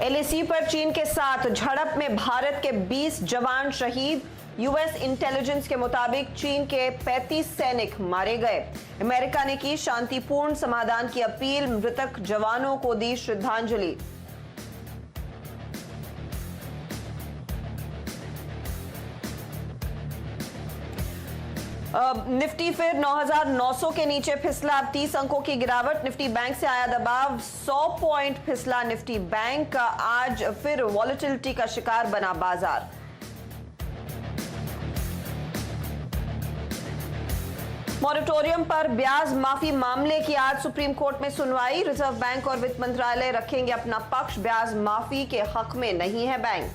LAC पर चीन के साथ झड़प में भारत के 20 जवान शहीद। यूएस इंटेलिजेंस के मुताबिक चीन के 35 सैनिक मारे गए। अमेरिका ने की शांतिपूर्ण समाधान की अपील, मृतक जवानों को दी श्रद्धांजलि। निफ्टी फिर 9,900 के नीचे फिसला, अब 30 अंकों की गिरावट। निफ्टी बैंक से आया दबाव, 100 पॉइंट फिसला निफ्टी बैंक। आज फिर वॉलेटिलिटी का शिकार बना बाजार। मॉरेटोरियम पर ब्याज माफी मामले की आज सुप्रीम कोर्ट में सुनवाई। रिजर्व बैंक और वित्त मंत्रालय रखेंगे अपना पक्ष, ब्याज माफी के हक में नहीं है बैंक।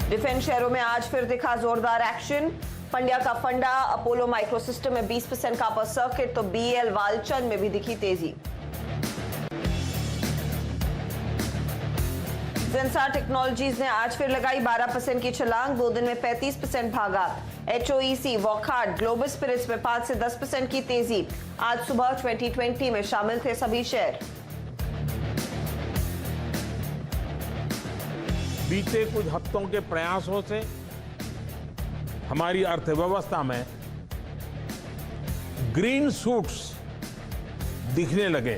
डिफेंस शेयरों में आज फिर दिखा जोरदार एक्शन। पंड्या का फंडा, अपोलो माइक्रोसिस्टम में 20% का अपर सर्किट, तो बीएल वालचंद में भी दिखी तेजी। जेंसार टेक्नोलॉजीज ने आज फिर लगाई 12% की छलांग, 2 दिन में 35% भागा। एचओईसी, वॉकहार्ट, ग्लोबल स्पिरिट्स में 5 से 10% की तेजी। आज सुबह 2020 में शामिल थे सभी शेयर। बीते कुछ हफ्तों के प्रयासों से हमारी अर्थव्यवस्था में ग्रीन शूट्स दिखने लगे।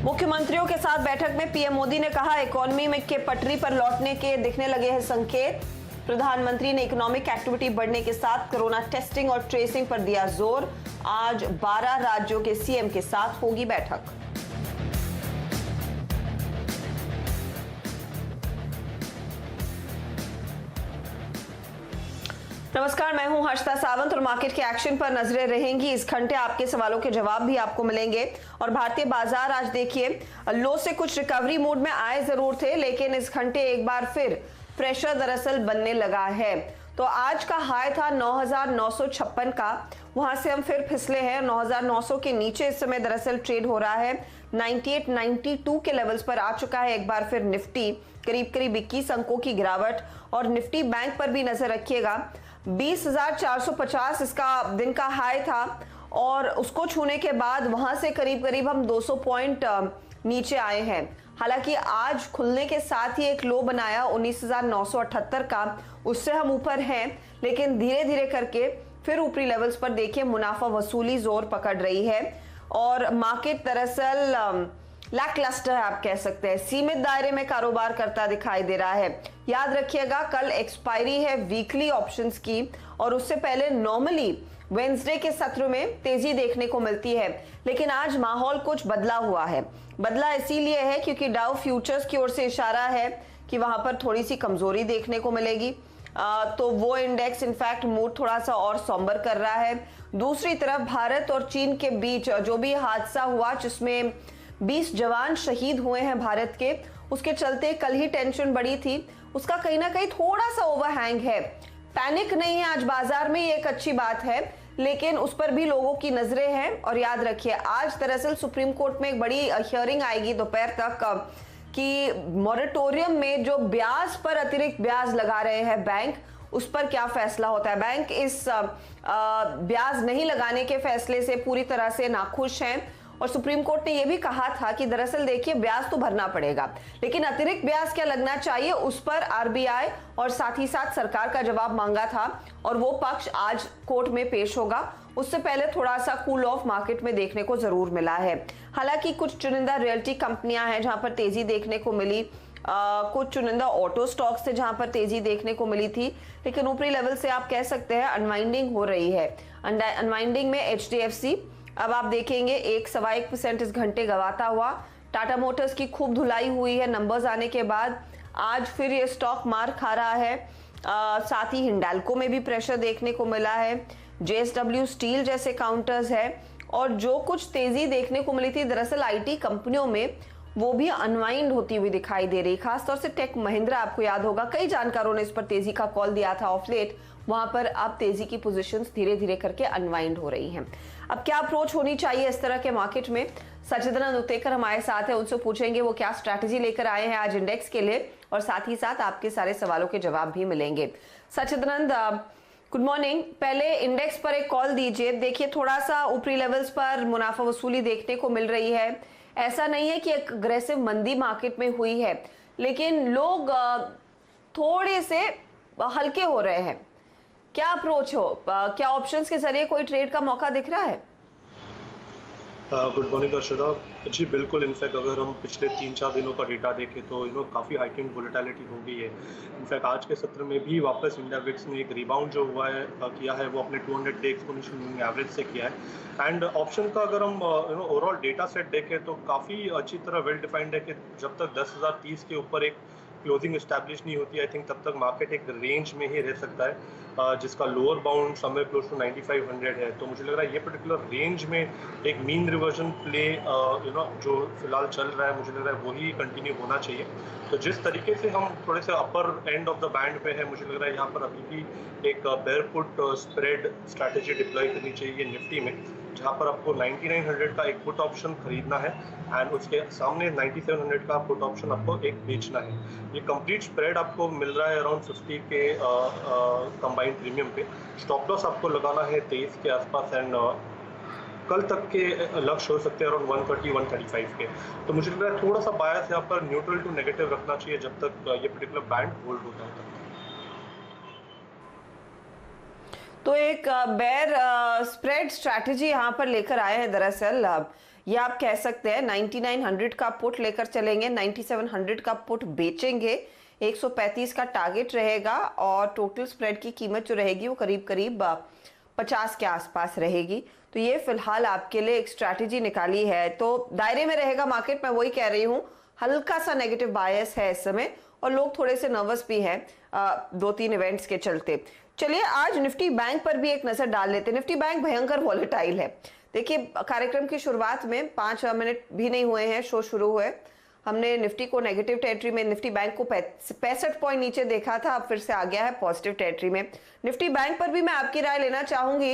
मुख्यमंत्रियों के साथ बैठक में पीएम मोदी ने कहा, इकोनॉमी में के पटरी पर लौटने के दिखने लगे हैं संकेत। प्रधानमंत्री ने इकोनॉमिक एक्टिविटी बढ़ने के साथ कोरोना टेस्टिंग और ट्रेसिंग पर दिया जोर। आज 12 राज्यों के सीएम के साथ होगी बैठक। नमस्कार, मैं हूं हर्षिता सावंत और मार्केट के एक्शन पर नजरें रहेंगी। इस घंटे आपके सवालों के जवाब भी आपको मिलेंगे। और भारतीय बाजार आज देखिए लो से कुछ रिकवरी मूड में आए जरूर थे, लेकिन इस घंटे एक बार फिर प्रेशर दरअसल बनने लगा है। तो आज का हाई था 9,956 का, वहां से हम फिर फिसले हैं 9,900 के नीचे। इस समय दरअसल ट्रेड हो रहा है 98, 92 के लेवल्स पर आ चुका है एक बार फिर निफ्टी। करीब करीब 21 अंकों की गिरावट। और निफ्टी बैंक पर भी नजर रखिएगा, 20,450 इसका दिन का हाई था और उसको छूने के बाद वहां से करीब करीब हम 200 पॉइंट नीचे आए हैं। हालांकि आज खुलने के साथ ही एक लो बनाया 19,978 का, उससे हम ऊपर हैं, लेकिन धीरे धीरे करके फिर ऊपरी लेवल्स पर देखिए मुनाफा वसूली जोर पकड़ रही है। और मार्केट दरअसल लैकलस्टर है, आप कह सकते हैं, सीमित दायरे में कारोबार करता दिखाई दे रहा है। याद रखिएगा कल एक्सपायरी है वीकली ऑप्शंस की, और उससे पहले नॉर्मली वेंसडे के सत्र में तेजी देखने को मिलती है, लेकिन आज माहौल कुछ बदला हुआ है। बदला इसीलिए है क्योंकि डाउ फ्यूचर्स की ओर से इशारा है कि वहां पर थोड़ी सी कमजोरी देखने को मिलेगी। तो वो इंडेक्स इनफैक्ट मूड थोड़ा सा और सॉम्बर कर रहा है। दूसरी तरफ भारत और चीन के बीच जो भी हादसा हुआ जिसमें 20 जवान शहीद हुए हैं भारत के, उसके चलते कल ही टेंशन बढ़ी थी, उसका कहीं ना कहीं थोड़ा सा ओवरहैंग है। पैनिक नहीं है आज बाजार में, ये एक अच्छी बात है, लेकिन उस पर भी लोगों की नजरें हैं। और याद रखिए आज दरअसल सुप्रीम कोर्ट में एक बड़ी हियरिंग आएगी दोपहर तक कि मॉरेटोरियम में जो ब्याज पर अतिरिक्त ब्याज लगा रहे हैं बैंक, उस पर क्या फैसला होता है। बैंक इस ब्याज नहीं लगाने के फैसले से पूरी तरह से नाखुश हैं और सुप्रीम कोर्ट ने यह भी कहा था कि दरअसल देखिए ब्याज तो भरना पड़ेगा, लेकिन अतिरिक्त ब्याज क्या लगना चाहिए उस पर आरबीआई और साथ ही साथ सरकार का जवाब मांगा था, और वो पक्ष आज कोर्ट में पेश होगा। उससे पहले थोड़ा सा कूल ऑफ मार्केट में देखने को जरूर मिला है। हालांकि कुछ चुनिंदा रियल्टी कंपनियां हैं जहां पर तेजी देखने को मिली, कुछ चुनिंदा ऑटो स्टॉक्स थे जहां पर तेजी देखने को मिली थी, लेकिन ऊपरी लेवल से आप कह सकते हैं अनवाइंडिंग हो रही है। अनवाइंडिंग में एचडीएफसी अब आप देखेंगे 1.25% इस घंटे गवाता हुआ। टाटा मोटर्स की खूब धुलाई हुई है नंबर्स आने के बाद, आज फिर ये स्टॉक मार खा रहा है। साथ ही हिंडाल्को में भी प्रेशर देखने को मिला है। जेएसडब्ल्यू स्टील जैसे काउंटर्स है, और जो कुछ तेजी देखने को मिली थी दरअसल आईटी कंपनियों में, वो भी अनवाइंड होती हुई दिखाई दे रही। खासतौर से टेक महिंद्रा, आपको याद होगा कई जानकारों ने इस पर तेजी का कॉल दिया था ऑफ लेट, वहां पर अब तेजी की पोजीशंस धीरे धीरे करके अनवाइंड हो रही हैं। अब क्या अप्रोच होनी चाहिए इस तरह के मार्केट में, सचिदानंद उतेकर हमारे साथ है, उनसे पूछेंगे वो क्या स्ट्रैटेजी लेकर आए हैं आज इंडेक्स के लिए, और साथ ही साथ आपके सारे सवालों के जवाब भी मिलेंगे। Sachidanand, good morning. पहले इंडेक्स पर एक कॉल दीजिए। देखिए थोड़ा सा ऊपरी लेवल्स पर मुनाफा वसूली देखने को मिल रही है। ऐसा नहीं है कि एक अग्रेसिव मंदी मार्केट में हुई है, लेकिन लोग थोड़े से हल्के हो रहे हैं। क्या अप्रोच हो, क्या ऑप्शंस के जरिए कोई ट्रेड का मौका दिख रहा है? गुड मॉर्निंग अर्शदा जी, बिल्कुल। इनफैक्ट अगर हम पिछले 3-4 दिनों का डेटा देखें तो काफ़ी हाइटेंड वोलेटिलिटी हो गई है। इनफैक्ट आज के सत्र में भी वापस इंडिया विक्स ने एक रिबाउंड जो हुआ है किया है, वो अपने 200 डे एक्सपोनेंशियल मूविंग एवरेज से किया है। एंड ऑप्शन का अगर हम ओवरऑल डेटा सेट देखें तो काफ़ी अच्छी तरह वेल डिफाइंड है कि जब तक 10,030 के ऊपर एक क्लोजिंग इस्टेब्लिश नहीं होती, आई थिंक तब तक मार्केट एक रेंज में ही रह सकता है जिसका lower bound somewhere close to 9500 है। तो मुझे लग रहा है ये पर्टिकुलर रेंज में एक मीन रिवर्जन प्ले जो फिलहाल चल रहा है, मुझे लग रहा है वही कंटिन्यू होना चाहिए। तो जिस तरीके से हम थोड़े से अपर एंड ऑफ द बैंड पे है, मुझे लग रहा है यहाँ पर अभी भी एक बेयरफुट स्प्रेड स्ट्रैटेजी डिप्लॉय करनी चाहिए निफ्टी में, जहाँ पर आपको 9900 का एक पुट ऑप्शन खरीदना है एंड उसके सामने 9700 का पुट ऑप्शन आपको एक बेचना है। ये कंप्लीट स्प्रेड आपको मिल रहा है अराउंड 50 के कंबाइंड प्रीमियम पे। स्टॉप लॉस आपको लगाना है 23 के आसपास एंड कल तक के लक्ष्य हो सकते हैं अराउंड 130-135 के। तो मुझे लग रहा है थोड़ा सा बायस यहाँ पर न्यूट्रल टू नेगेटिव रखना चाहिए जब तक ये पर्टिकुलर बैंड होल्ड होता है। तो एक बेयर स्प्रेड स्ट्रैटेजी यहाँ पर लेकर आए हैं। दरअसल ये आप कह सकते हैं 9900 का पुट लेकर चलेंगे, 9700 का पुट बेचेंगे, 135 का टारगेट रहेगा और टोटल स्प्रेड की कीमत जो रहेगी वो करीब करीब 50 के आसपास रहेगी। तो ये फिलहाल आपके लिए एक स्ट्रैटेजी निकाली है। तो दायरे में रहेगा मार्केट, मैं वही कह रही हूँ। हल्का सा नेगेटिव बायस है इस समय और लोग थोड़े से नर्वस भी हैं 2-3 इवेंट्स के चलते। चलिए आज निफ्टी बैंक पर भी एक नजर डाल लेते हैं। निफ्टी बैंक भयंकर वॉलेटाइल है। देखिए कार्यक्रम की शुरुआत में 5 मिनट भी नहीं हुए हैं शो शुरू हुए, हमने निफ्टी को नेगेटिव टेरिटरी में, निफ्टी बैंक को 65 पॉइंट नीचे देखा था, अब फिर से आ गया है पॉजिटिव टेरिटरी में। निफ्टी बैंक पर भी मैं आपकी राय लेना चाहूंगी,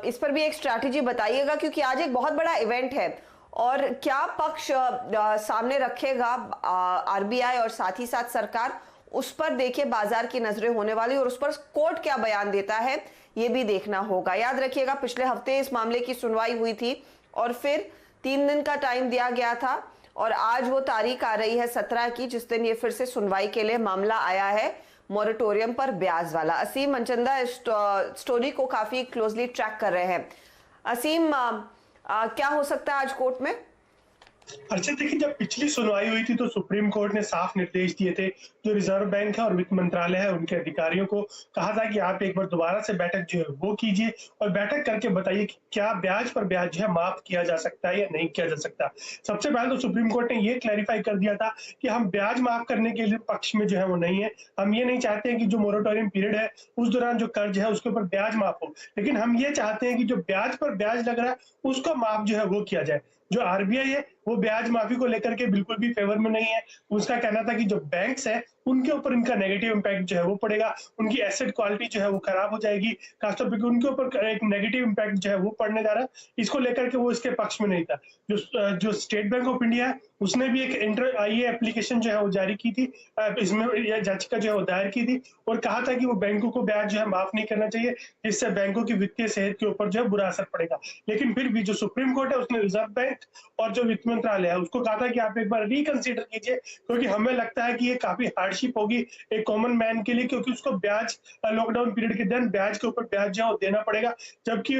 इस पर भी एक स्ट्रैटेजी बताइएगा क्योंकि आज एक बहुत बड़ा इवेंट है और क्या पक्ष सामने रखेगा आरबीआई और साथ ही साथ सरकार, उस पर देखिए बाजार की नजरें होने वाली और उस पर कोर्ट क्या बयान देता है ये भी देखना होगा। याद रखिएगा पिछले हफ्ते इस मामले की सुनवाई हुई थी और फिर 3 दिन का टाइम दिया गया था और आज वो तारीख आ रही है 17 की, जिस दिन ये फिर से सुनवाई के लिए मामला आया है मॉरेटोरियम पर ब्याज वाला। असीम मनचंदा इस स्टोरी को काफी क्लोजली ट्रैक कर रहे हैं। असीम, क्या हो सकता है आज कोर्ट में? अच्छा देखिए, जब पिछली सुनवाई हुई थी तो सुप्रीम कोर्ट ने साफ निर्देश दिए थे, जो रिजर्व बैंक है और वित्त मंत्रालय है उनके अधिकारियों को कहा था कि आप एक बार दोबारा से बैठक जो है वो कीजिए और बैठक करके बताइए कि क्या ब्याज पर ब्याज जो है माफ किया जा सकता है या नहीं किया जा सकता। सबसे पहले तो सुप्रीम कोर्ट ने ये क्लैरिफाई कर दिया था कि हम ब्याज माफ करने के लिए पक्ष में जो है वो नहीं है। हम ये नहीं चाहते हैं कि जो मोरेटोरियम पीरियड है उस दौरान जो कर्ज है उसके ऊपर ब्याज माफ हो, लेकिन हम ये चाहते हैं कि जो ब्याज पर ब्याज लग रहा है उसका माफ जो है वो किया जाए। जो आरबीआई है वो ब्याज माफी को लेकर के बिल्कुल भी फेवर में नहीं है। उसका कहना था कि जो बैंक्स है उनके ऊपर इनका नेगेटिव इंपैक्ट जो है वो पड़ेगा, उनकी एसेट क्वालिटी जो है वो खराब हो जाएगी, खासतौर पर उनके ऊपर एक नेगेटिव इंपैक्ट जो है वो पड़ने जा रहा है। इसको लेकर के वो इसके पक्ष में नहीं था। जो स्टेट बैंक ऑफ इंडिया है उसने भी एक इंटर आईए एप्लीकेशन जो है वो जारी की थी, इसमें याचिका जो है वो दायर की थी और कहा था कि वो बैंकों को ब्याज जो है माफ नहीं करना चाहिए, जिससे बैंकों की वित्तीय सेहत के ऊपर जो है बुरा असर पड़ेगा। लेकिन फिर भी जो सुप्रीम कोर्ट है उसने रिजर्व बैंक और जो वित्त मंत्रालय है उसको कहा था कि आप एक बार रिकंसीडर कीजिए, क्योंकि हमें लगता है कि ये काफी हार्डशिप होगी एक कॉमन मैन के लिए, क्योंकि उसको ब्याज लॉकडाउन पीरियड के दौरान ब्याज के ऊपर ब्याज जो है देना पड़ेगा, जबकि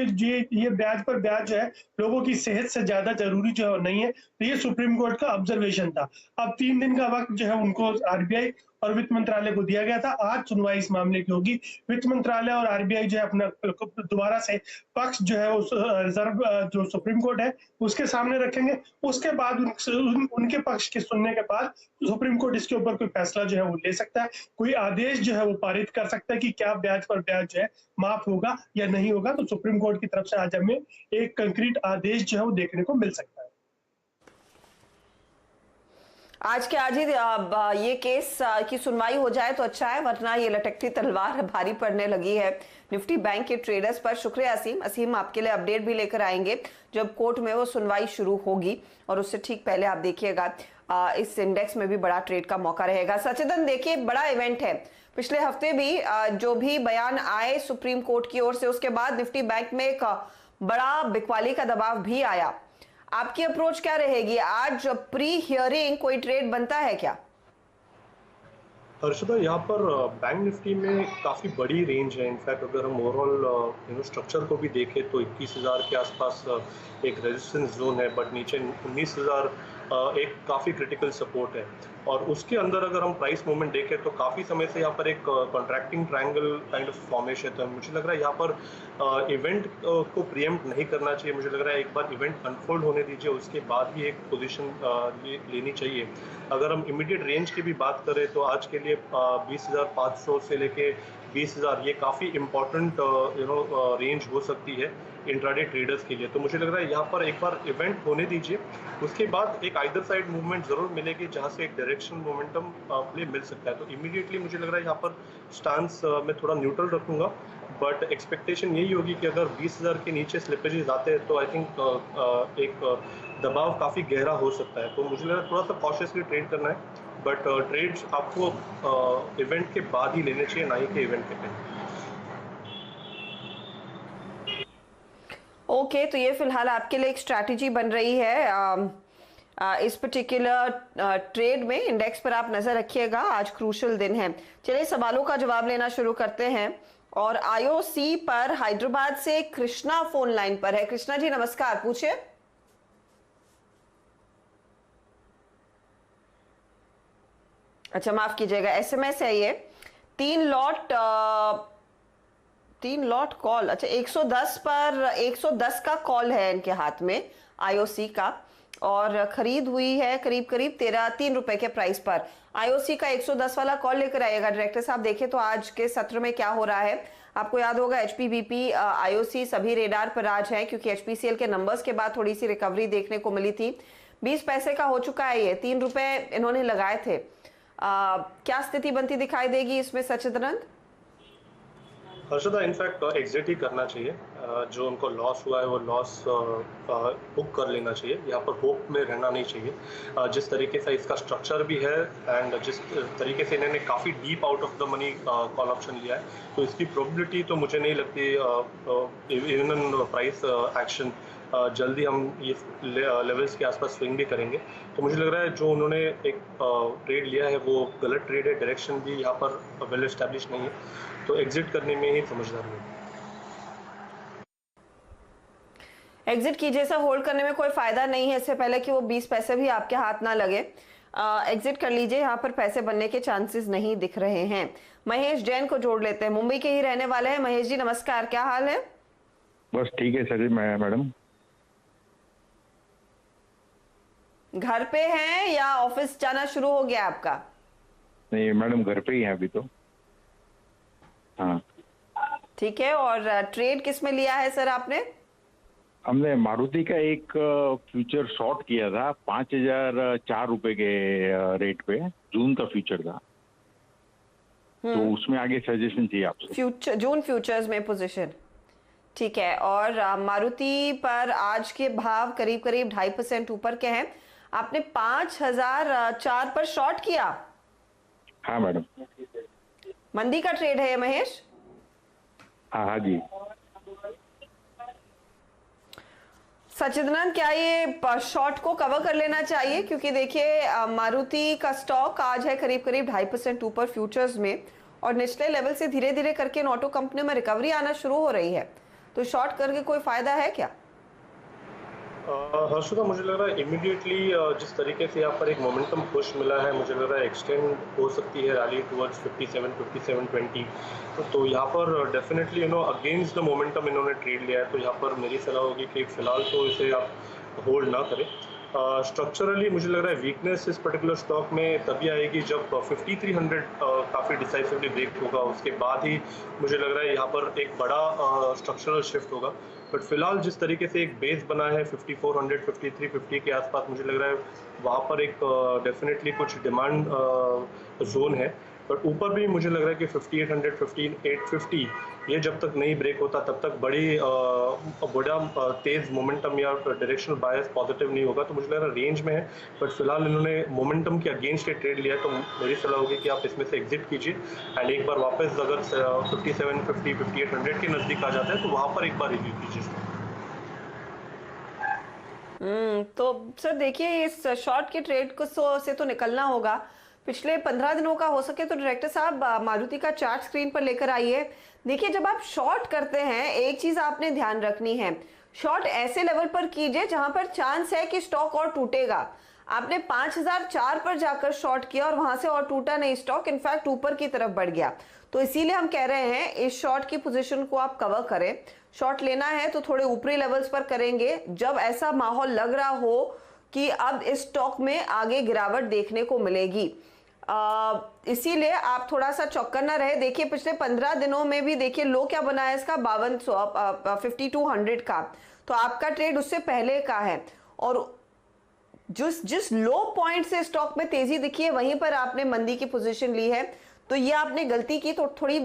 ये ब्याज पर ब्याज जो है लोगों की सेहत से ज्यादा जरूरी जो है नहीं है। तो ये सुप्रीम कोर्ट का ऑब्जर्वेशन था। अब 3 दिन का वक्त जो है उनको आरबीआई और वित्त मंत्रालय को दिया गया था। आज सुनवाई इस मामले की होगी। वित्त मंत्रालय और आरबीआई जो है अपना दोबारा से पक्ष जो है उस रिजर्व जो सुप्रीम कोर्ट है उसके सामने रखेंगे। उसके बाद उनके पक्ष के सुनने के बाद सुप्रीम कोर्ट इसके ऊपर कोई फैसला जो है वो ले सकता है, कोई आदेश जो है वो पारित कर सकता है कि क्या ब्याज पर ब्याज जो है माफ होगा या नहीं होगा। तो सुप्रीम कोर्ट की तरफ से आज हमें एक कंक्रीट आदेश जो है वो देखने को मिल सकता है। आज के आज ही ये केस की सुनवाई हो जाए तो अच्छा है, वरना ये लटकती तलवार भारी पड़ने लगी है निफ्टी बैंक के ट्रेडर्स पर। शुक्रिया असीम, आपके लिए अपडेट भी लेकर आएंगे जब कोर्ट में वो सुनवाई शुरू होगी और उससे ठीक पहले आप देखिएगा इस इंडेक्स में भी बड़ा ट्रेड का मौका रहेगा। सचेतन, देखिए बड़ा इवेंट है, पिछले हफ्ते भी जो भी बयान आए सुप्रीम कोर्ट की ओर से, उसके बाद निफ्टी बैंक में एक बड़ा बिकवाली का दबाव भी आया। आपकी अप्रोच क्या रहेगी? आज प्री हियरिंग कोई ट्रेड बनता है क्या? हर्षदा, यहाँ पर बैंक निफ्टी में काफ़ी बड़ी रेंज है। इनफैक्ट अगर हम ओवरऑल स्ट्रक्चर को भी देखें तो 21,000 के आसपास एक रेजिस्टेंस जोन है, बट नीचे 19,000 एक काफ़ी क्रिटिकल सपोर्ट है। और उसके अंदर अगर हम प्राइस मूवमेंट देखें तो काफ़ी समय से यहाँ पर एक contracting triangle kind of formation है। तो मुझे लग रहा है यहाँ पर इवेंट को प्रीएम्प्ट नहीं करना चाहिए। मुझे लग रहा है एक बार इवेंट अनफोल्ड होने दीजिए, उसके बाद ही एक पोजीशन लेनी चाहिए। अगर हम इमीडिएट रेंज की भी बात करें तो आज के लिए 20,500 से लेके 20,000 ये काफ़ी इम्पोर्टेंट रेंज हो सकती है इंट्राडे ट्रेडर्स के लिए। तो मुझे लग रहा है यहाँ पर एक बार इवेंट होने दीजिए, उसके बाद एक आइदर साइड मूवमेंट ज़रूर मिलेगी जहाँ से एक डायरेक्शन मोमेंटम प्ले मिल सकता है। तो इमीडिएटली मुझे लग रहा है यहाँ पर स्टांस मैं थोड़ा न्यूट्रल रखूँगा, बट एक्सपेक्टेशन यही होगी कि अगर 20,000 के नीचे स्लिपेजेस आते हैं तो आई थिंक एक दबाव काफ़ी गहरा हो सकता है। तो मुझे लग रहा है थोड़ा सा कॉशियसली ट्रेड करना है, बट ट्रेड्स आपको इवेंट के बाद ही लेने चाहिए, ना ही के इवेंट के पहले। ओके, तो ये फिलहाल आपके लिए एक स्ट्रैटेजी बन रही है। इस पर्टिकुलर ट्रेड में इंडेक्स पर आप नजर रखिएगा, आज क्रूशल दिन है। चलिए सवालों का जवाब लेना शुरू करते हैं और आईओसी पर हैदराबाद से कृष्णा फोन लाइन पर है। कृष्णा जी नमस्कार, पूछिए। अच्छा माफ कीजिएगा, एसएमएस है ये। 3 लॉट कॉल, अच्छा 110 पर 110 का कॉल है इनके हाथ में आईओसी का, और खरीद हुई है करीब करीब 3 रुपए के प्राइस पर। आईओसी का 110 वाला कॉल लेकर आइएगा डायरेक्टर साहब। देखें तो आज के सत्र में क्या हो रहा है। आपको याद होगा एचपीबीपी आईओसी सभी रेडार पर आज है, क्योंकि एचपीसीएल के नंबर्स के बाद थोड़ी सी रिकवरी देखने को मिली थी। 20 पैसे का हो चुका है ये, 3 रुपए इन्होंने लगाए थे। क्या स्थिति बनती दिखाई देगी इसमें सचिदानंद? हर्षदा, इनफैक्ट एग्जिट ही करना चाहिए। जो उनको लॉस हुआ है वो लॉस बुक कर लेना चाहिए। यहाँ पर होप में रहना नहीं चाहिए। जिस तरीके से इसका स्ट्रक्चर भी है एंड जिस तरीके से इन्होंने काफ़ी deep out of the money call option लिया है, तो इसकी प्रोबेबिलिटी तो मुझे नहीं लगती इवन प्राइस एक्शन जल्दी हम ये लेवल्स के आसपास स्विंग भी करेंगे। तो मुझे लग रहा है जो उन्होंने एक ट्रेड लिया है वो गलत ट्रेड है, डायरेक्शन भी यहाँ पर वेल एस्टैब्लिश नहीं है, तो एग्जिट करने में ही समझदारी है। एग्जिट कीजिए सर, होल्ड करने में कोई फायदा नहीं है, इससे पहले कि वो 20 पैसे भी आपके हाथ ना लगे। एग्जिट कर लीजिए, यहाँ पर पैसे बनने के चांसेस नहीं दिख रहे हैं। महेश जैन को जोड़ लेते हैं, मुंबई के ही रहने वाले हैं। महेश जी नमस्कार, क्या हाल है? बस ठीक है सर, मैडम। घर पे हैं या ऑफिस जाना शुरू हो गया आपका? नहीं मैडम, घर पे ही है अभी तो। हाँ ठीक है, और ट्रेड किस में लिया है सर आपने? हमने मारुति का एक फ्यूचर शॉर्ट किया था 5,004 रुपए के रेट पे, जून का फ्यूचर था। तो उसमें आगे सजेशन चाहिए आपसे। फ्यूचर, जून फ्यूचर्स में पोजीशन, ठीक है। और मारुति पर आज के भाव करीब करीब 2.5% ऊपर के हैं। आपने 5,004 पर शॉर्ट किया? हाँ मैडम। मंदी का ट्रेड है ये महेश? हाँ जी। सचिदानंद, क्या ये शॉर्ट को कवर कर लेना चाहिए? क्योंकि देखिए मारुति का स्टॉक आज है करीब करीब 2.5% ऊपर फ्यूचर्स में, और निचले लेवल से धीरे धीरे करके इन ऑटो कंपनियों में रिकवरी आना शुरू हो रही है। तो शॉर्ट करके कोई फायदा है क्या? हर्षदा, मुझे लग रहा है इमीडिएटली जिस तरीके से यहाँ पर एक मोमेंटम पुश मिला है, मुझे लग रहा है एक्सटेंड हो सकती है रैली टुवर्ड्स 57-20। तो यहाँ पर डेफिनेटली अगेंस्ट द मोमेंटम इन्होंने ट्रेड लिया है। तो यहाँ पर मेरी सलाह होगी कि फिलहाल तो इसे आप होल्ड ना करें। स्ट्रक्चरली मुझे लग रहा है वीकनेस इस पर्टिकुलर स्टॉक में तभी आएगी जब 5300 काफ़ी डिसाइसिवली ब्रेक होगा, उसके बाद ही मुझे लग रहा है यहाँ पर एक बड़ा स्ट्रक्चरल शिफ्ट होगा। बट फिलहाल जिस तरीके से एक बेस बना है 5400 5350 के आसपास, मुझे लग रहा है वहाँ पर एक डेफिनेटली कुछ डिमांड जोन है। बट ऊपर भी मुझे लग रहा है कि 5800 5850 ये जब तक नहीं ब्रेक होता तब तक बड़ा तेज मोमेंटम या डायरेक्शनल बायस पॉजिटिव नहीं होगा। तो मुझे लग रहा है रेंज में है, बट फिलहाल इन्होंने मोमेंटम के अगेंस्ट ये ट्रेड लिया, तो मेरी सलाह होगी कि आप इसमें से एग्जिट कीजिए एंड एक बार वापस अगर 5750 5800 के नज़दीक आ जाता है तो वहाँ पर एक बार रिव्यू कीजिए। तो सर देखिए, इस शॉर्ट के ट्रेड को से तो निकलना होगा। पिछले 15 दिनों का हो सके तो डायरेक्टर साहब मारुति का चार्ट स्क्रीन पर लेकर आइए। देखिए, जब आप शॉर्ट करते हैं एक चीज आपने ध्यान रखनी है, शॉर्ट ऐसे लेवल पर कीजिए जहां पर चांस है कि स्टॉक और टूटेगा। आपने 5004 पर जाकर शॉर्ट किया और वहां से और टूटा नहीं स्टॉक, इनफैक्ट ऊपर की तरफ बढ़ गया। तो इसीलिए हम कह रहे हैं इस शॉर्ट की पोजीशन को आप कवर करें। शॉर्ट लेना है तो थोड़े ऊपरी लेवल्स पर करेंगे जब ऐसा माहौल लग रहा हो कि अब इस स्टॉक में आगे गिरावट देखने को मिलेगी। इसीलिए आप थोड़ा सा चौकन्ना रहे। देखिए, पिछले 15 दिनों में भी देखिए लो क्या बना है इसका 5200 का, तो आपका ट्रेड उससे पहले का है। और जिस लो पॉइंट से स्टॉक में तेजी दिखी है वहीं पर आपने मंदी की पोजीशन ली है, तो ये आपने गलती की। तो थोड़ी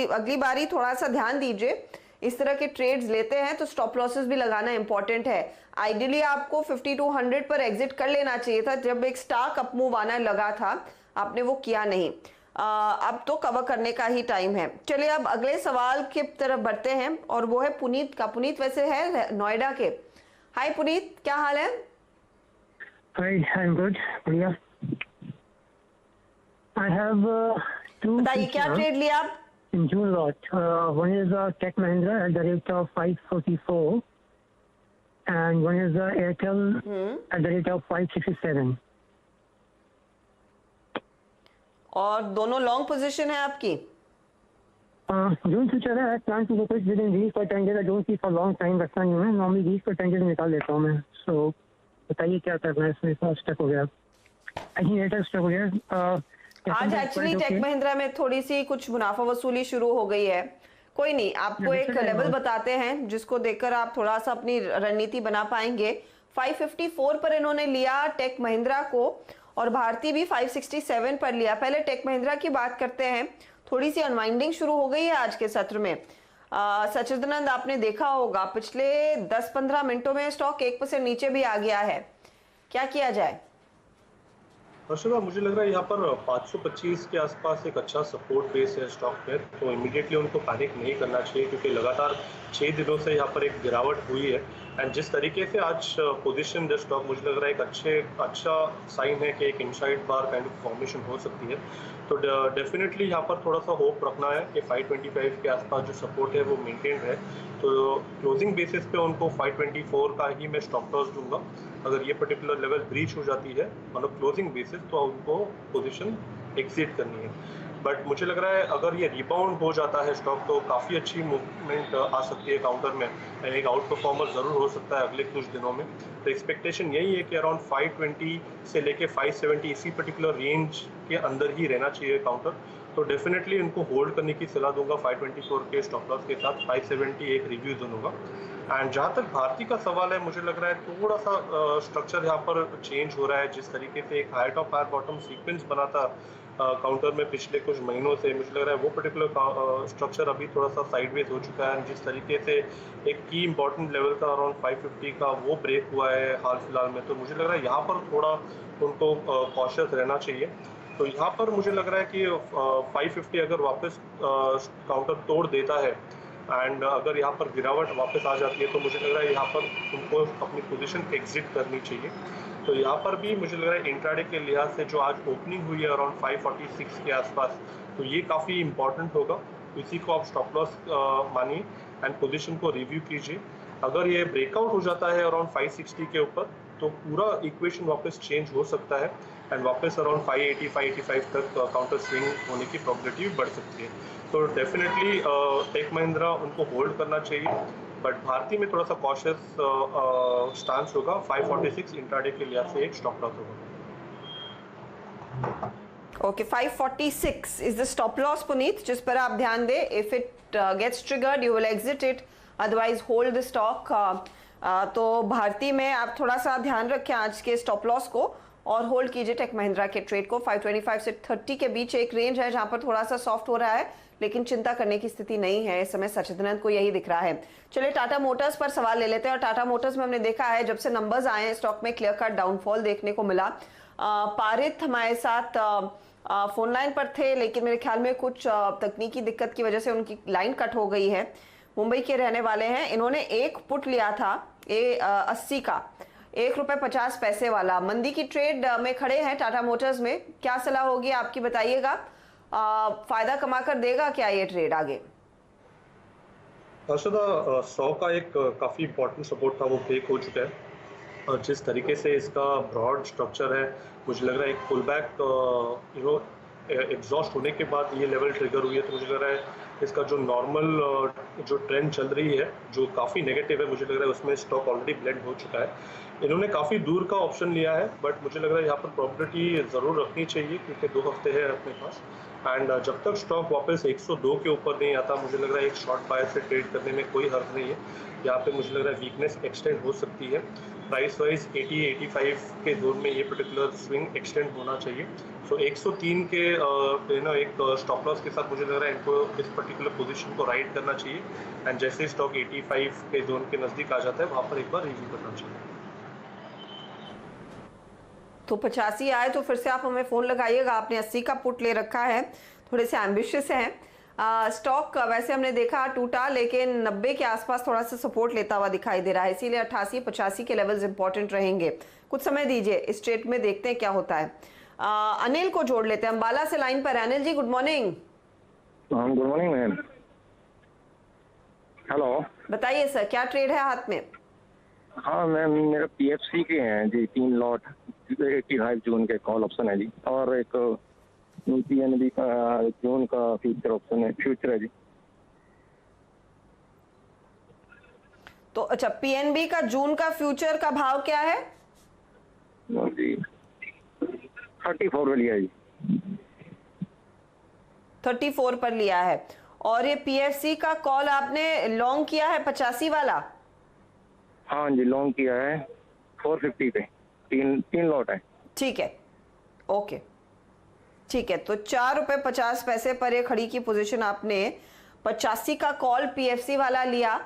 अगली बारी थोड़ा सा ध्यान दीजिए। इस तरह के ट्रेड्स लेते हैं तो स्टॉप लॉसेस भी लगाना इंपॉर्टेंट है। आइडियली आपको 5200 पर एग्जिट कर लेना चाहिए था जब एक स्टार्क अप मूव आना लगा था, आपने वो किया नहीं। अब तो कवर करने का ही टाइम है। चलिए अब अगले सवाल की तरफ बढ़ते हैं और वो है पुनीत का। पुनीत वैसे है नोएडा के। हाय पुनीत, क्या हाल है? हाय, आई एम गुड, बढ़िया। I have two. बताइए क्या ट्रेड लिया आप? In June lot. One is Tech Mahindra at the rate of 544, and one is Airtel at the rate of 567. और दोनों लॉन्ग पोजीशन है आपकी? June future है, plan to focus within these for 10 days. I don't see for long time रखना नहीं है, normally these for 10 days निकाल लेता हूँ मैं। So बताइए क्या करना है इसमें? स्टक हो गया, I think Airtel स्टक हो गया। आज एक्चुअली टेक महिंद्रा में थोड़ी सी कुछ मुनाफा वसूली शुरू हो गई है। कोई नहीं, आपको एक लेवल बताते हैं जिसको देखकर आप थोड़ा सा अपनी रणनीति बना पाएंगे। 554 पर इन्होंने लिया टेक महिंद्रा को और भारती भी 567 पर लिया। पहले टेक महिंद्रा की बात करते हैं। थोड़ी सी अनवाइंडिंग शुरू हो गई है आज के सत्र में। सचिदानंद, आपने देखा होगा पिछले 10-15 मिनटों में स्टॉक 1% नीचे भी आ गया है। क्या किया जाए? हर्षदा, मुझे लग रहा है यहाँ पर 525 के आसपास एक अच्छा सपोर्ट बेस है स्टॉक में, तो इमीडिएटली उनको पैनिक नहीं करना चाहिए क्योंकि लगातार 6 दिनों से यहाँ पर एक गिरावट हुई है। एंड जिस तरीके से आज पोजीशन द स्टॉक, मुझे लग रहा है एक अच्छा साइन है कि एक inside bar kind of formation हो सकती है। तो डेफिनेटली यहाँ पर थोड़ा सा होप रखना है कि 525 के आसपास जो सपोर्ट है वो मेंटेन है। तो क्लोजिंग बेसिस पे उनको 524 का ही मैं स्टॉप लॉस दूंगा। अगर ये पर्टिकुलर लेवल ब्रीच हो जाती है मतलब क्लोजिंग बेसिस, तो उनको पोजीशन एग्जिट करनी है। बट मुझे लग रहा है अगर ये रिबाउंड हो जाता है स्टॉक तो काफ़ी अच्छी मूवमेंट आ सकती है काउंटर में, एक आउट परफॉर्मर ज़रूर हो सकता है अगले कुछ दिनों में। तो एक्सपेक्टेशन यही है कि अराउंड 520 से लेके 570 इसी पर्टिकुलर रेंज के अंदर ही रहना चाहिए काउंटर। तो डेफिनेटली इनको होल्ड करने की सलाह दूंगा 524 के स्टॉप लॉस के साथ। 570 एक रिव्यू जोन होगा। एंड जहाँ तक भारती का सवाल है, मुझे लग रहा है थोड़ा सा स्ट्रक्चर यहाँ पर चेंज हो रहा है। जिस तरीके से एक high top high bottom sequence बना था काउंटर में पिछले कुछ महीनों से, मुझे लग रहा है वो पर्टिकुलर स्ट्रक्चर अभी थोड़ा सा साइडवेज हो चुका है। जिस तरीके से एक की इंपॉर्टेंट लेवल का अराउंड 550 का वो ब्रेक हुआ है हाल फिलहाल में, तो मुझे लग रहा है यहाँ पर थोड़ा उनको कॉशियस रहना चाहिए। तो यहाँ पर मुझे लग रहा है कि 550 अगर वापस काउंटर तोड़ देता है एंड अगर यहाँ पर गिरावट वापस आ जाती है तो मुझे लग रहा है यहाँ पर उनको अपनी पोजीशन एग्जिट करनी चाहिए। तो यहाँ पर भी मुझे लग रहा है इंट्राडे के लिहाज से जो आज ओपनिंग हुई है अराउंड 546 के आसपास, तो ये काफ़ी इंपॉर्टेंट होगा। इसी को आप स्टॉप लॉस मानिए एंड पोजीशन को रिव्यू कीजिए। अगर ये ब्रेकआउट हो जाता है अराउंड 560 के ऊपर तो पूरा इक्वेशन वापस चेंज हो सकता है एंड वापस अराउंड 580 585 तक काउंटर स्विंग होने की प्रोबेबिलिटी बढ़ सकती है। तो डेफिनेटली टेक महिंद्रा उनको होल्ड करना चाहिए, बट भारती में थोड़ा सा कॉशियस स्टांस होगा। 546 इंट्राडे के लिहाज से एक स्टॉप लॉस होगा। Okay, 546 is the stop loss Puneet, जिस पर आप ध्यान दें। If it gets triggered you will exit it, otherwise hold the stock. तो भारती में आप थोड़ा सा ध्यान रखें आज के स्टॉप लॉस को। और होल्ड कीजिए टेक महिंद्रा के ट्रेड को। 525 से 30 के बीच एक रेंज है जहां पर थोड़ा सा सॉफ्ट हो रहा है, लेकिन चिंता करने की स्थिति नहीं है इस समय सचिदानंद को, यही दिख रहा है। चलिए टाटा मोटर्स पर सवाल ले लेते हैं। और टाटा मोटर्स में हमने देखा है जब से नंबर्स आए हैं स्टॉक में क्लियर कट डाउनफॉल देखने को मिला। पारित हमारे साथ फोन लाइन पर थे, लेकिन मेरे ख्याल में कुछ तकनीकी दिक्कत की वजह से उनकी लाइन कट हो गई है। मुंबई के रहने वाले हैं, इन्होंने एक पुट लिया था 80 का, ₹1.50 वाला। मंदी की ट्रेड में खड़े हैं टाटा मोटर्स में, क्या सलाह होगी आपकी बताइएगा? फायदा कमा कर देगा क्या ये ट्रेड आगे? हर्षदा, 100 का एक काफ़ी इंपॉर्टेंट सपोर्ट था, वो ब्रेक हो चुका है। और जिस तरीके से इसका ब्रॉड स्ट्रक्चर है, मुझे लग रहा है एक पुल बैक एग्जॉस्ट होने के बाद ये लेवल ट्रिगर हुई है। तो मुझे लग रहा है इसका जो नॉर्मल जो ट्रेंड चल रही है, जो काफ़ी नेगेटिव है, मुझे लग रहा है उसमें स्टॉक ऑलरेडी ब्लेंड हो चुका है। इन्होंने काफ़ी दूर का ऑप्शन लिया है, बट मुझे लग रहा है यहाँ पर प्रॉपर्टी ज़रूर रखनी चाहिए क्योंकि 2 हफ्ते है अपने पास। एंड जब तक स्टॉक वापस 102 के ऊपर नहीं आता, मुझे लग रहा है एक शॉर्ट बायर से ट्रेड करने में कोई हर्ज नहीं है। यहाँ पे मुझे लग रहा है वीकनेस एक्सटेंड हो सकती है। प्राइस वाइज 80-85 के जोन में ये पर्टिकुलर स्विंग एक्सटेंड होना चाहिए। सो 103 के एक स्टॉप लॉस के साथ मुझे लग रहा है इनको इस पर्टिकुलर पोजीशन को राइड करना चाहिए। एंड जैसे स्टॉक 85 के जोन के नज़दीक आ जाता है, वहाँ पर एक बार रिव्यू करना चाहिए। तो 85 आए तो फिर से आप हमें फोन लगाइएगा। आपने 80 का पुट ले रखा है, थोड़े से एम्बिशियस हैं। स्टॉक वैसे हमने देखा टूटा, लेकिन 90 के आसपास थोड़ा सा सपोर्ट लेता हुआ दिखाई दे रहा है, इसीलिए 88-85 के लेवल्स इंपॉर्टेंट रहेंगे। कुछ समय दीजिए, इस ट्रेड में देखते हैं क्या होता है। अनिल को जोड़ लेते हैं, अंबाला से लाइन पर। Anil ji good morning. Good morning ma'am. Hello, बताइए सर, क्या ट्रेड है हाथ में? हाँ मैम, मेरा पीएफसी के हैं जी 3 लॉट 85 जून के कॉल ऑप्शन है जी, और एक पीएनबी का जून का फ्यूचर ऑप्शन है, फ्यूचर है जी। तो अच्छा, पीएनबी का जून का फ्यूचर का भाव क्या है जी? 34 पे लिया जी। 34 पर लिया है। और ये पीएफसी का कॉल आपने लॉन्ग किया है 85 वाला? हाँ जी, लॉन्ग किया है 450 पे, तीन लॉट है। ठीक है, ओके ठीक है। तो ₹4.50 पर ये खड़ी की पोजीशन आपने 85 का कॉल पीएफसी वाला लिया।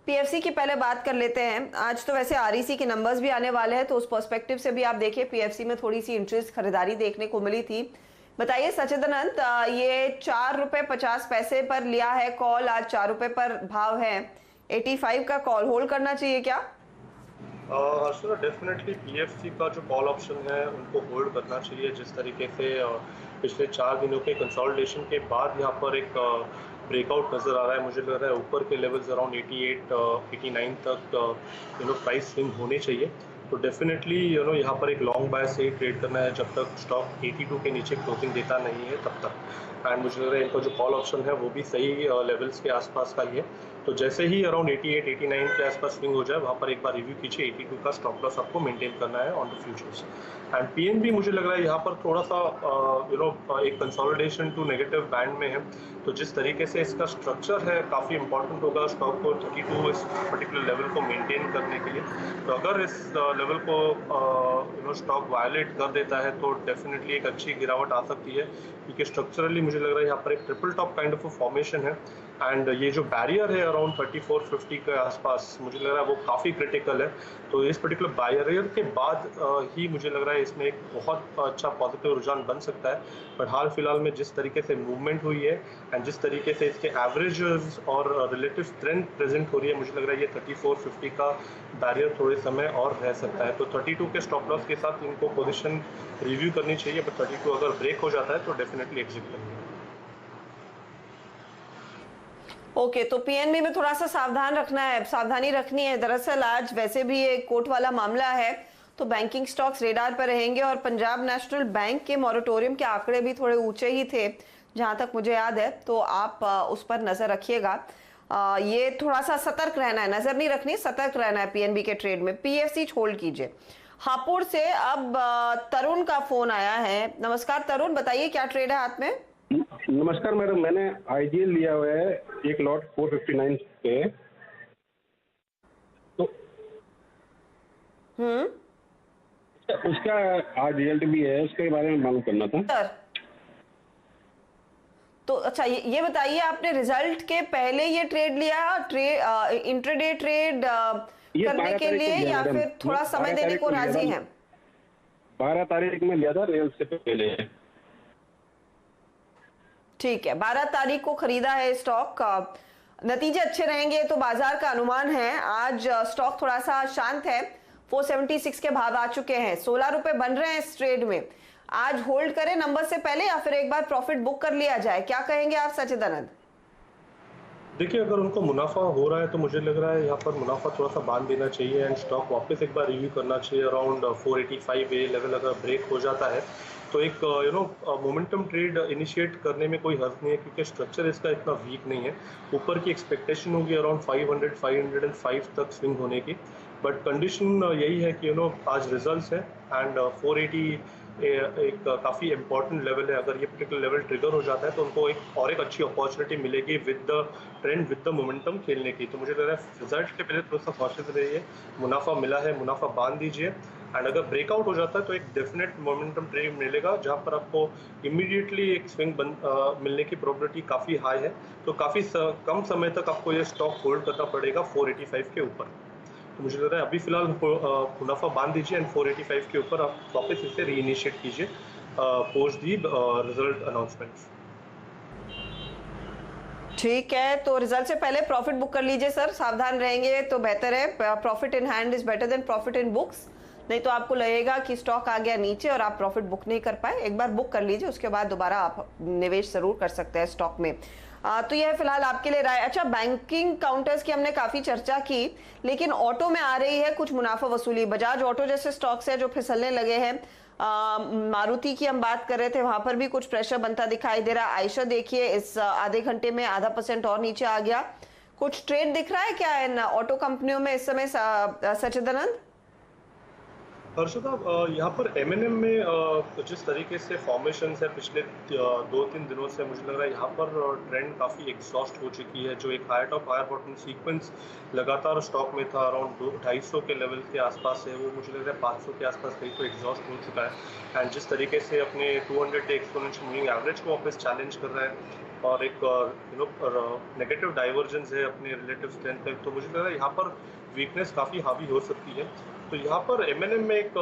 पीएफसी की पहले बात कर लेते हैं। आज तो वैसे आरईसी के नंबर्स भी आने वाले हैं, तो उस पर्सपेक्टिव से भी आप देखिए पीएफसी में थोड़ी सी इंटरेस्ट खरीदारी देखने को मिली थी। बताइए सचिदानंद, ये ₹4.50 पर लिया है कॉल, आज ₹4 पर भाव है, 85 का कॉल होल्ड करना चाहिए क्या? हर्षदा, डेफिनेटली पीएफसी का जो कॉल ऑप्शन है उनको होल्ड करना चाहिए। जिस तरीके से पिछले 4 दिनों के कंसोलिडेशन के बाद यहाँ पर एक ब्रेकआउट नज़र आ रहा है, मुझे लग रहा है ऊपर के लेवल्स अराउंड 88-89 तक प्राइस स्विंग होने चाहिए। तो डेफिनेटली यहाँ पर एक लॉन्ग बाय से ही ट्रेड करना है जब तक स्टॉक 82 के नीचे क्लोजिंग देता नहीं है तब तक। एंड मुझे लग रहा है इनका जो कॉल ऑप्शन है वो भी सही लेवल्स के आसपास का ही है। तो जैसे ही अराउंड 88-89 के आसपास स्विंग हो जाए, वहाँ पर एक बार रिव्यू कीजिए। 82 का स्टॉप लॉस आपको मेंटेन करना है on the futures. And PNB मुझे लग रहा है यहाँ पर थोड़ा सा एक कंसोलिडेशन टू नेगेटिव बैंड में है। तो जिस तरीके से इसका स्ट्रक्चर है काफ़ी इंपॉर्टेंट होगा स्टॉक को 32 इस पर्टिकुलर लेवल को मेंटेन करने के लिए। तो अगर इस लेवल को स्टॉक वायलेट कर देता है तो डेफिनेटली एक अच्छी गिरावट आ सकती है, क्योंकि स्ट्रक्चरली मुझे लग रहा है यहाँ पर एक triple top kind of formation है। एंड ये जो बैरियर है अराउंड 3450 के आसपास, मुझे लग रहा है वो काफ़ी क्रिटिकल है। तो इस पर्टिकुलर बैरियर के बाद ही मुझे लग रहा है इसमें एक बहुत अच्छा पॉजिटिव रुझान बन सकता है। बट हाल फिलहाल में जिस तरीके से मूवमेंट हुई है एंड जिस तरीके से इसके एवरेजेस और रिलेटिव स्ट्रेंथ प्रेजेंट हो रही है, मुझे लग रहा है ये 3450 का बैरियर थोड़े समय और रह सकता है। तो 32 के स्टॉप लॉस के साथ इनको पोजीशन रिव्यू करनी चाहिए, बट 32 अगर ब्रेक हो जाता है तो डेफिनेटली एग्जिट करनी है। ओके, तो पीएनबी में थोड़ा सा सावधान रखना है, सावधानी रखनी है। दरअसल आज वैसे भी एक कोर्ट वाला मामला है, तो बैंकिंग स्टॉक्स रेडार पर रहेंगे। और पंजाब नेशनल बैंक के मॉरेटोरियम के आंकड़े भी थोड़े ऊंचे ही थे जहां तक मुझे याद है, तो आप उस पर नजर रखिएगा। ये थोड़ा सा सतर्क रहना है, नजर नहीं रखनी, सतर्क रहना है पीएनबी के ट्रेड में। पीएफसी होल्ड कीजिए। हापुड़ से अब तरुण का फोन आया है। नमस्कार तरुण, बताइए क्या ट्रेड है हाथ में? नमस्कार मैडम, मैंने आईजीएल लिया हुआ है एक लॉट 459 पे। तो उसका आज रिजल्ट भी है, उसके बारे में मालूम करना था सर। तो अच्छा, ये बताइए, आपने रिजल्ट के पहले ये ट्रेड लिया, इंट्राडे ट्रेड करने के लिए, या फिर थोड़ा समय देने को राजी हैं? 12 तारीख में लिया था, रिजल्ट से पहले। ठीक है, 12 तारीख को खरीदा है स्टॉक। नतीजे अच्छे रहेंगे तो बाजार का अनुमान है आज स्टॉक थोड़ा सा शांत है, 476 के भाव आ चुके हैं, 16 रुपए बन रहे हैं इस ट्रेड में। आज होल्ड करें नंबर से पहले या फिर एक बार प्रॉफिट बुक कर लिया जाए, क्या कहेंगे आप सचिदानंद? देखिए, अगर उनको मुनाफा हो रहा है तो मुझे लग रहा है यहाँ पर मुनाफा थोड़ा सा बांध देना चाहिए एंड स्टॉक वापस एक बार रिव्यू करना चाहिए। अराउंड 485 ए लेवल अगर ब्रेक हो जाता है तो एक मोमेंटम ट्रेड इनिशिएट करने में कोई हर्ज नहीं है, क्योंकि स्ट्रक्चर इसका इतना वीक नहीं है। ऊपर की एक्सपेक्टेशन होगी अराउंड 500 505 तक स्विंग होने की, बट कंडीशन यही है कि आज रिजल्ट्स है एंड 480 एक काफ़ी इंपॉर्टेंट लेवल है। अगर ये पर्टिकुलर लेवल ट्रिगर हो जाता है तो उनको एक अच्छी अपॉर्चुनिटी मिलेगी with the trend, with the momentum खेलने की। तो मुझे लग रहा है रिजल्ट के पहले थोड़ा सा कॉशियस रहिए, मुनाफा मिला है, मुनाफा बांध दीजिए एंड अगर ब्रेकआउट हो जाता है तो एक डेफिनेट मोमेंटम ट्रेड मिलेगा जहाँ पर आपको इमीडिएटली एक स्विंग मिलने की प्रोबेबिलिटी काफ़ी हाई है। तो काफ़ी कम समय तक आपको ये स्टॉक होल्ड करना पड़ेगा 485 के ऊपर। तो मुझे लग रहा है अभी फिलहाल मुनाफा बांध दीजिए एंड 485 के ऊपर आप वापस इसे रीइनिशिएट कीजिए पोस्ट दी रिजल्ट अनाउंसमेंट्स। ठीक है, तो रिजल्ट से पहले प्रॉफिट बुक कर लीजिए सर, सावधान रहेंगे तो बेहतर है। Profit in hand is better than profit in books, नहीं तो आपको लगेगा कि स्टॉक आ गया नीचे और आप प्रॉफिट बुक नहीं कर पाए। एक बार बुक कर लीजिए, उसके बाद दोबारा आप निवेश जरूर कर सकते हैं स्टॉक में। तो यह फिलहाल आपके लिए राय। अच्छा, बैंकिंग काउंटर्स की हमने काफी चर्चा की, लेकिन ऑटो में आ रही है कुछ मुनाफा वसूली। बजाज ऑटो जैसे स्टॉक्स है जो फिसलने लगे हैं, मारुति की हम बात कर रहे थे, वहां पर भी कुछ प्रेशर बनता दिखाई दे रहा है। आयशर देखिए इस आधे घंटे में 0.5% और नीचे आ गया। कुछ ट्रेंड दिख रहा है क्या इन ऑटो कंपनियों में इस समय सचिदानंद? हर्षदा, यहाँ पर M&M में जिस तरीके से फॉर्मेशन है पिछले 2-3 दिनों से, मुझे लग रहा है यहाँ पर ट्रेंड काफ़ी एग्जॉस्ट हो चुकी है। जो एक higher top higher bottom sequence लगातार स्टॉक में था अराउंड 250 के लेवल के आसपास है, वो मुझे लग रहा है 500 के आसपास कहीं तो एग्जॉस्ट हो चुका है। एंड जिस तरीके से अपने 200 डे एक्सपोनेंशियल मूविंग एवरेज को वापस चैलेंज कर रहा है और एक नेगेटिव डाइवर्जेंस है अपने रिलेटिव स्ट्रेंथ पे, तो मुझे लग रहा है यहाँ पर वीकनेस काफ़ी हावी हो सकती है। तो यहाँ पर M&M में एक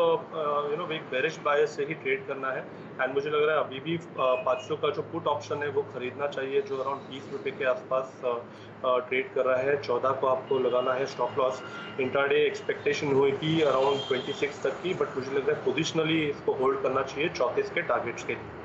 एक बेरिश बायस से ही ट्रेड करना है एंड मुझे लग रहा है अभी भी 500 का जो पुट ऑप्शन है वो खरीदना चाहिए, जो अराउंड 30 रुपये के आसपास ट्रेड कर रहा है। 14 को आपको लगाना है स्टॉप लॉस। इंट्राडे एक्सपेक्टेशन हुई अराउंड 26 तक की, बट मुझे लग रहा है पोजिशनली इसको होल्ड करना चाहिए 34 के टारगेट्स के लिए।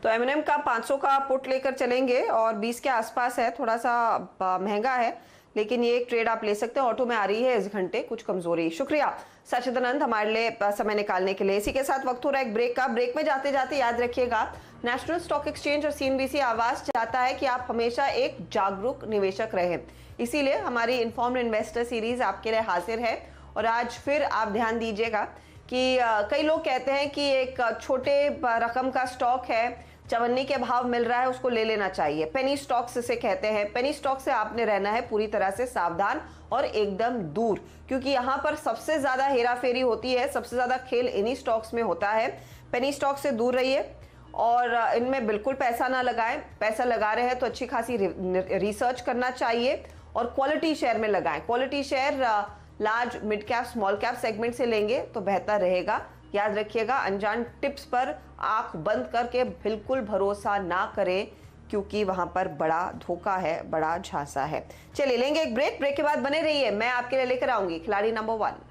तो M&M का 500 का पुट लेकर चलेंगे और 20 के आसपास है, थोड़ा सा महंगा है, लेकिन ये एक ट्रेड आप ले सकते हैं। ऑटो में आ रही है इस घंटे कुछ कमजोरी। शुक्रिया सचिदानंद हमारे लिए समय निकालने के लिए। इसी के साथ वक्त हो रहा है एक ब्रेक का। ब्रेक में जाते जाते याद रखिएगा, नेशनल स्टॉक एक्सचेंज और CNBC आवाज चाहता है कि आप हमेशा एक जागरूक निवेशक रहें, इसीलिए हमारी इन्फॉर्म्ड इन्वेस्टर सीरीज आपके लिए हाजिर है। और आज फिर आप ध्यान दीजिएगा कि कई लोग कहते हैं कि एक छोटे रकम का स्टॉक है, चवन्नी के भाव मिल रहा है, उसको ले लेना चाहिए। पेनी स्टॉक्स इसे कहते हैं। पेनी स्टॉक से आपने रहना है पूरी तरह से सावधान और एकदम दूर, क्योंकि यहाँ पर सबसे ज्यादा हेराफेरी होती है, सबसे ज्यादा खेल इन्हीं स्टॉक्स में होता है। पेनी स्टॉक से दूर रहिए और इनमें बिल्कुल पैसा ना लगाएं। पैसा लगा रहे हैं तो अच्छी खासी रिसर्च करना चाहिए और क्वालिटी शेयर में लगाएं। Quality share large mid cap small cap segment से लेंगे तो बेहतर रहेगा। याद रखिएगा, अनजान टिप्स पर आंख बंद करके बिल्कुल भरोसा ना करें, क्योंकि वहां पर बड़ा धोखा है, बड़ा झांसा है। चलिए लेंगे एक ब्रेक। ब्रेक के बाद बने रहिए, मैं आपके लिए लेकर आऊंगी खिलाड़ी नंबर 1।